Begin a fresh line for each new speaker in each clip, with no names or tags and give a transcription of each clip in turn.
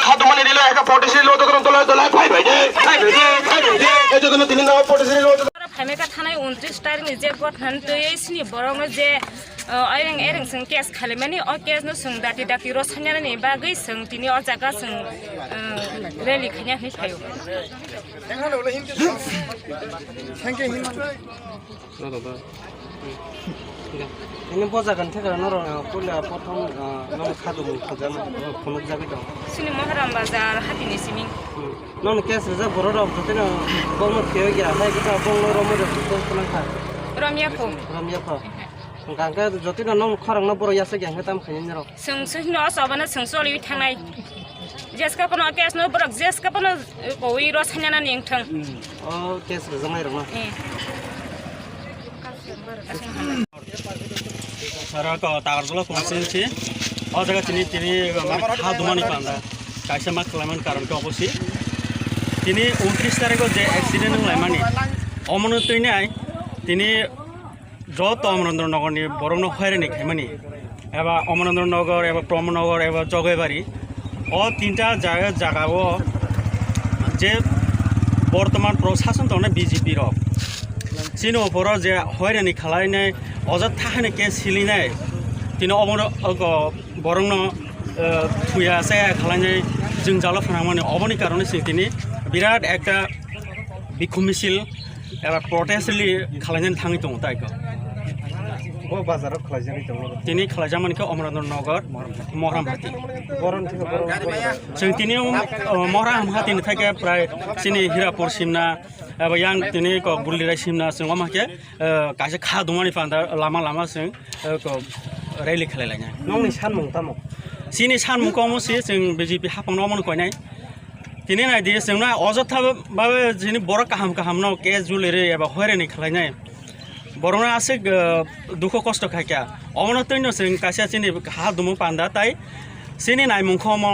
খাদ্যমানি দিলে একটা পটেশিয়াল লোক তখন তোলায় ফাই ভাই এই জন্য তিনি নাও পটেশিয়াল লোক
फाइमेका थानाय 29 तारिखनि जे गठन तैसिनि बरंनो जे आइरें एरें जों केस खालामनानै अ केसनो जों दाति दाति रसायनानि बागै जों दिनै अ जागा जों रेलि खाया हैखायो
thank you ini bojakan thekara noro kula prothom non khadu khajan khomuk jabi dong
sini Maharam Bazar hatini siming
non kes reja bororo jotena bomo kheo gira hai kita bonglo romo de to kulang kha
Ramya kho
gangka jotena non kharang na boro yase gyang tam khayin ro
जों सहिनो असबना जों सलि थांनाय जेसका पनो केसनो बरक जेसका पनो कोइ रसायना नेंथों
o kes reja mai rong
Sarah ko tagarjula konsensi o jaga tini khadumani panda kaisa mak kalaman karon ke obosi tini 29 tarikho je accident laimani omono tini tini jot Omonandra Nagar ni borongno khairani khaimani eba Omonandra Nagar eba Pramanagar eba Jogaibari o tinta jagao je বর্তমান প্রশাসন তনে BJP র চিনো উপর যে হয়রানি খালাইনাই অজত থাহানি কে সিলিনাই তিনি অবন বরং থুয়া আছে খালাইনাই जों জালো ফানামানি অবনি কারণে তিনি বিরাট একটা বিক্ষোভ মিছিল এবার প্রটেস্টলি খালাইনাই থাঙি দं তাইকো
o bazaro khlajani dong
তিনি খালাইজামানিকে Omonandra Nagar মহরামহাটি
boron thik boron
जों তিনি মহরামহাটিनि थाखाय প্রায় চিনি হিরাপুর সিমনা एबा यां तिनी को बुलिराय सिमना जों माके कासे खादुमानि फान्दा लामा जों को रैली खालायलायना
nongni sanmung tamo
सिनि सानमुखौ मसि जों बिजेपि हाफांनो मन कयनाय तिनि नायदि जोंना अजथा बाबे जिनि बर काहाम न के जुलेरे एबा हयरानि खालायनाय बरना आसे दुख कष्ट खायका अमन तैनो जों कासे सिनि हादुमु पान्दा ताइ सिनि नायमुखौ म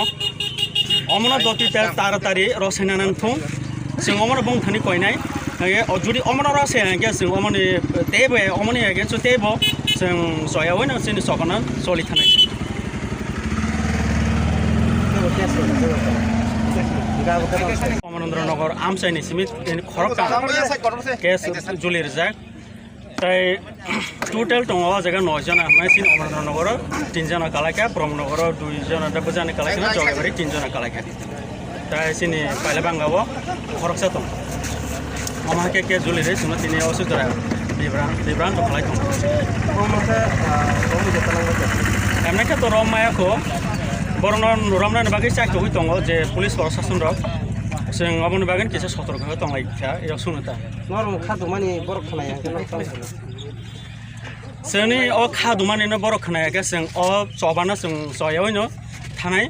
अमन दति तारातारि रसायनानां थुं जों अमन बुंथानि कयनाय जुदि अमन रसे के जों अमन तेबे अमन एगेन्स्ट तेबो जों जयावैनो जोंनि सकना सलि थानाय Omonandra Nagar आमसाइनि सिमित खरका केस जुलिर जाक ताइ टोटल दङ जायगा 9 जना मासिन Omonandra Nagar 3 जना कालाका Pramanagar 2 जना दबजानि कालाका Jogaibari 3 जना कालाका ताइ सिनि पाइला बांगाव खरकसा दं अमाके के जुलिरे सिमा तिनि असुदरा बिब्रान तो खालाय दं एमनाके तो रमायाखौ बरन नुरामना बागै चाखौ दङ जे पुलिस प्रशासन रक जों अबनि बागै किसे सतर्क दंलायखा एयाव सुनता
norong khadumani borok khnaya
जोंनि अ खादुमानिनो बर' खोनायाखै जों अ चबाना जों जयावैनो थानाय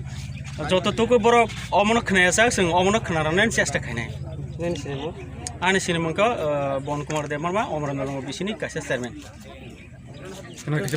जतटुकु बर' अमन खोनायासा जों अमन खोनानानै चेष्टा खायनाय आंनि सिनेमाखौ बन कुमार देवबर्मा Omonandra Nagar बिसिनि कासे चेयारमेन